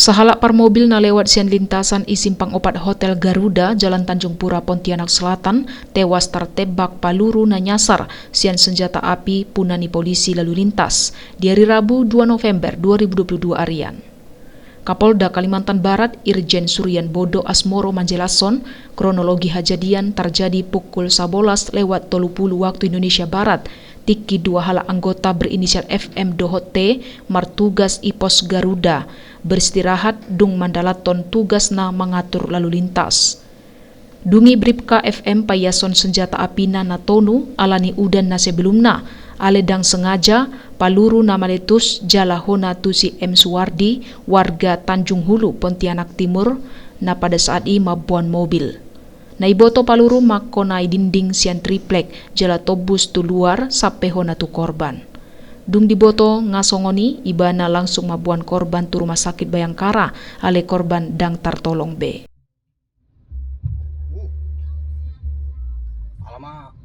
Sahalak par mobil na lewat sian lintasan isimpang opat Hotel Garuda, Jalan Tanjung Pura, Pontianak Selatan, tewas tertembak peluru na nyasar sian senjata api punani polisi lalu lintas di hari Rabu 2 November 2022 arian. Kapolda Kalimantan Barat Irjen Suryan Bodo Asmoro menjelaskan kronologi kejadian terjadi pukul 11 lewat 30 waktu Indonesia Barat. Tiki dua hala anggota berinisial FM Dohot T martugas Ipos Garuda beristirahat dung mandalaton tugasna mengatur lalu lintas. Dungi Bribka FM payason senjata api na tonu alani udan na sebelumna aledang sengaja paluru na maletus jalahona tusi M Suwardi warga Tanjung Hulu Pontianak Timur na pada saat i mabuan mobil. Naiboto paluru makonai dinding sian triplek jala tobus tu luar sampai hona tu korban. Dung diboto ngasongoni ibana langsung mabuan korban tu rumah sakit Bayangkara ale korban dang tertolong be. Alamak.